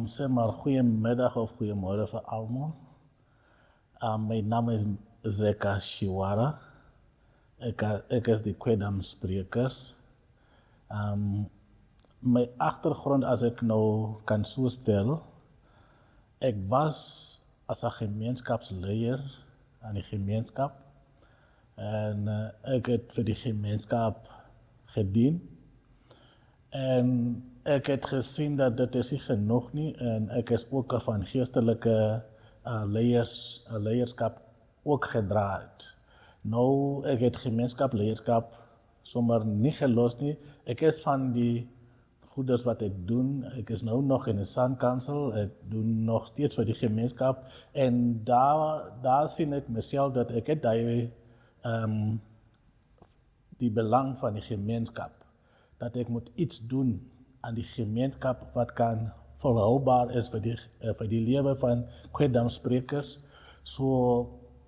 Zeg maar goedemiddag of goedemorgen voor allemaal. Mijn naam is Zeka Shiwara. Ik is de Kwedam spreker. Mijn achtergrond, als ik nou kan zo stellen, ik was als een gemeenschapsleider aan de gemeenschap. En ik heb voor die gemeenschap gediend. En ik heb gezien dat dat is niet genoeg niet. En ik heb ook van geestelijke leiderschap ook gedraaid. Nou, ik heb gemeenschapsleiderschap zomaar niet gelost niet. Ik is van die goeders wat ik doe. Ik is nu nog in de zandkansel. Ik doe nog steeds voor die gemeenschap. En daar zie ik mezelf dat ik het die belang van die gemeenschap. Dat ik moet iets doen aan die gemeenschap wat kan volhoudbaar is voor die leven van Kwedam sprekers.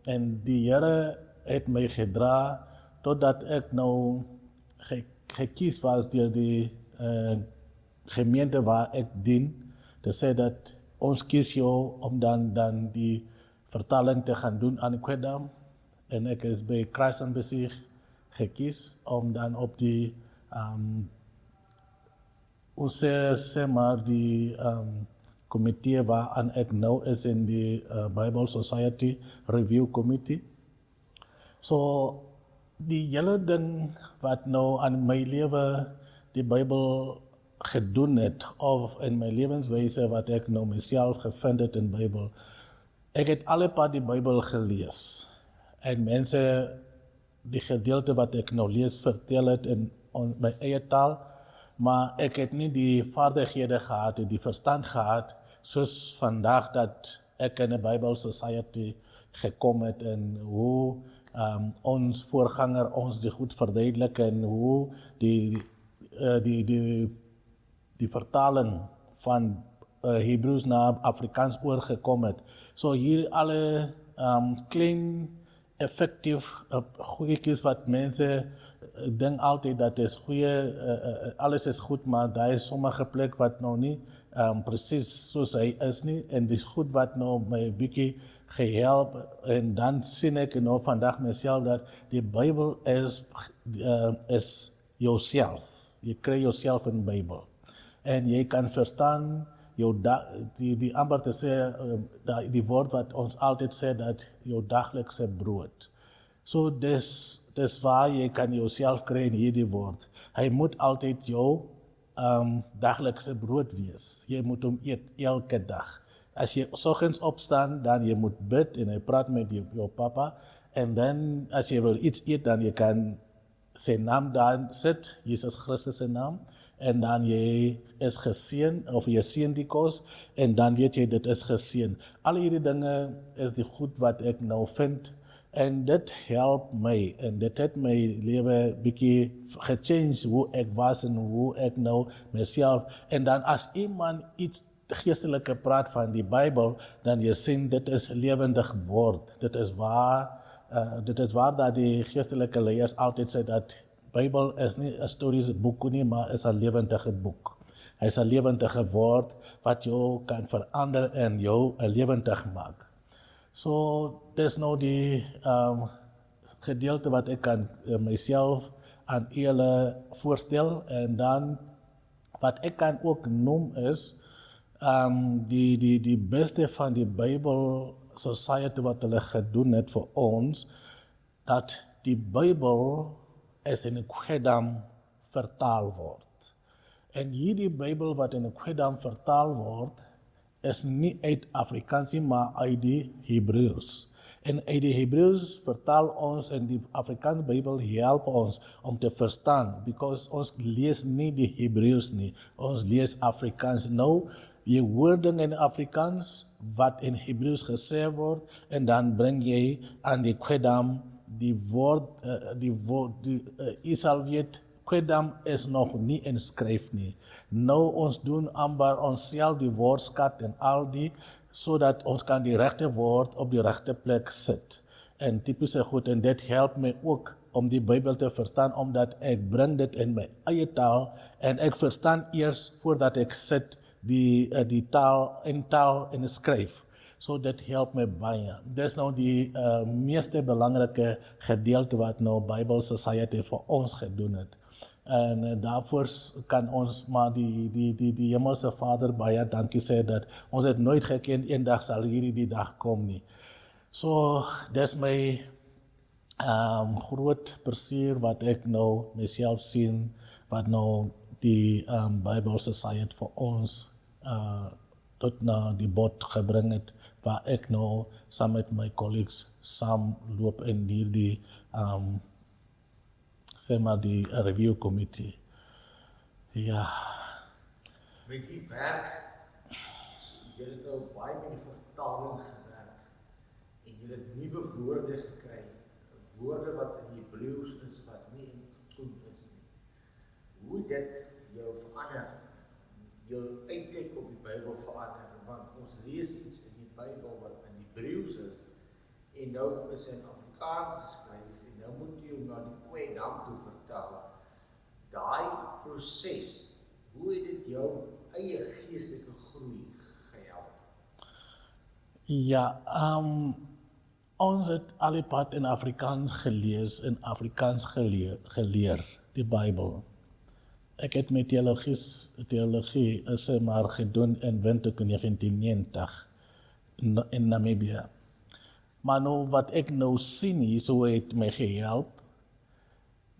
En die Heere heeft mij gedragen totdat ik nou gekies was door die gemeente waar ik dien. Te zeggen dat ons kies jou om dan die vertaling te gaan doen aan Kwedam. En ik is bij Christenbezig gekies om dan op die zeg maar die committee waaraan ik nou is in de Bible Society Review Committee. Die hele ding wat nou aan mijn leven de Bijbel gedaan heeft, of in mijn levenswijze wat ik nou mezelf gevonden heb in de Bijbel. Ik heb alle paar die Bijbel gelezen. En mensen, die gedeelte wat ik nou lees, vertel het in mijn eigen taal. Maar ik heb niet die vaardigheden gehad, die verstand gehad, zoals vandaag dat ik in de Bible Society gekomen heb en hoe ons voorganger ons die goed verduidelijkt en hoe die vertaling van Hebreeuws naar Afrikaans oorgekomen is. Hier alle klein effectief goedjes wat mensen denken altijd dat is goede, alles is goed, maar daar is sommige plek wat nou niet precies zoals hij is niet. En het is goed wat nou mij een beetje gehelpen. En dan zie ik nou vandaag mezelf dat de Bijbel is jezelf. Je krijgt jezelf in de Bijbel. En je kan verstaan, die amper te zeggen, die woord wat ons altijd zegt, dat jouw dagelijkse brood. Dus waar je kan jezelf krijgen in die woord. Hij moet altijd jouw dagelijkse brood wees. Je moet hem eten elke dag. Als je 's ochtends opstaat, dan je moet bid en je praat met je papa. En dan als je wil iets eten, dan je kan zijn naam daar zetten, Jezus Christus zijn naam. En dan je is gezien, of je ziet die koos, en dan weet je dat is gezien. Alle die dingen is die goed wat ik nou vind. En dat helpt mij. En dat heeft mijn leven een beetje gechanged hoe ik was en hoe ik nou mezelf. En dan als iemand iets geestelijke praat van die Bijbel, dan je ziet dat is levendig woord. Dat is waar dat die geestelijke leiders altijd zeggen dat de Bijbel is niet een historisch boek nie, maar is een levendige boek. Het is een levendige woord wat jou kan veranderen en jou levendig maken. Dat is nou die gedeelte wat ik kan mezelf aan jullie voorstel. En dan wat ik kan ook noemen is die beste van die Bijbel Society wat hulle gedaan het voor ons, dat die Bijbel is in Kwedam vertaald wordt. En die Bijbel wat in Kwedam vertaald wordt, is niet uit Afrikaans, maar uit de Hebreeuws. En uit de Hebreeuws vertaal ons en die Afrikaanse Bijbel helpt ons om te verstaan. Because ons lees niet de Hebreeuws niet, ons lees Afrikaans. Nou, je woorden in Afrikaans, wat in Hebreeuws gezegd wordt, en dan breng je aan de Kwedam die woord, je zal weten, Kwedam is nog niet in schrijf niet. Nou, ons doen amper onszelf die woordskat en al die, zodat ons kan die rechte woord op die rechte plek zetten. En typisch goed, en dit helpt mij ook om die Bijbel te verstaan, omdat ik breng dit in mijn eigen taal en ik verstaan eerst voordat ik zit die taal en skryf. So dit help my baie. Dis nou die meeste belangrike gedeelte wat nou Bible Society vir ons gedoen het. En daarvoor kan ons maar die Hemelse Vader baie dankie sê dat ons het nooit geken eendag sal hierdie die dag kom nie. So dis my groot plesier wat ek nou myself sien wat nou die Bible Society vir ons tot na die bod gebring het, waar ek nou saam met my colleagues saam loop in hierdie sê maar die review committee. Ja. Met die werk, jy het nou baie met die vertaling gewerk en jy het nuwe woorde gekry, woorde wat in Hebreëus is wat nie in Koen is nie. Hoe dit jou verander, jou uitkyk op die Bybel verander, want ons lees iets in die Bybel wat in Hebreëus is en nou is in Afrikaans geskryf en nou moet jy hom na die Kwedam toe vertaal. Daai proses, hoe het dit jou eie geestelike groei gehelp? Ja, ons het al die pad in Afrikaans gelees en Afrikaans geleer, die Bybel. Ek het my theologie sê maar gedoen in Windhoek in 1990 in Namibië. Maar nou wat ek nou sien hier, so het my gehelp,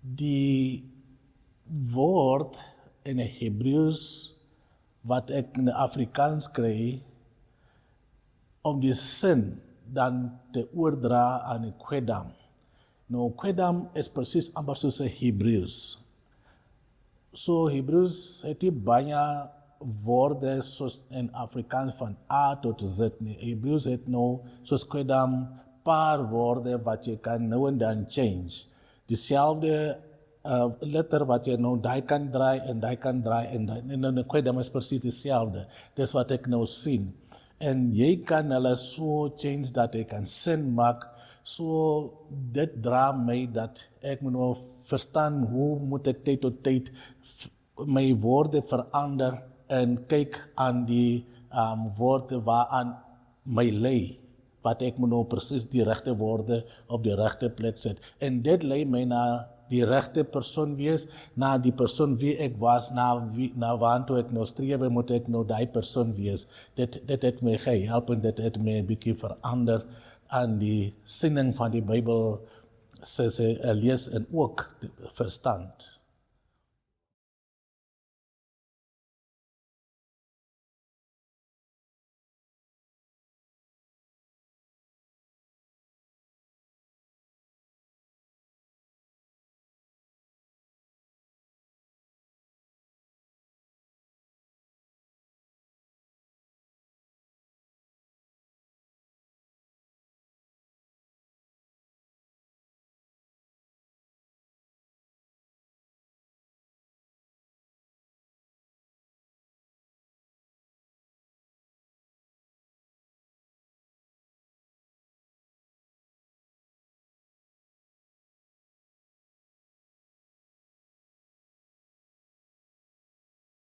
die woord in Hebreëus wat ek in Afrikaans kry, om die sin dan te oordra aan die Kwedam. Nou, Kwedam is precies amper soos Hebreëus. So, Hebreëus het die baie woorde soos in Afrikaans van A tot Z nie. Hebreëus het nou soos Kwedam paar woorde wat jy kan nou en dan change. Dieselfde letter wat jy nou die kan draai en die kan draai en in Kwedam is precies dieselfde. Dis wat ek nou sien. En jy kan hulle so change dat jy kan sin maak. So dit dra my dat ek moet nou verstaan hoe moet ek tyd tot tyd my woorde verander en kyk aan die woorde waaraan my lei. Wat ek moet nou precies die regte woorde op die regte plek sit. En dit lei my na die regte persoon wees, na die persoon wie ek was, na waartoe ek nou streef, moet ek nou die persoon wees. Dit het my gehelp en dit het my 'n bietjie verander aan die siening van die Bybel, lees en ook verstand.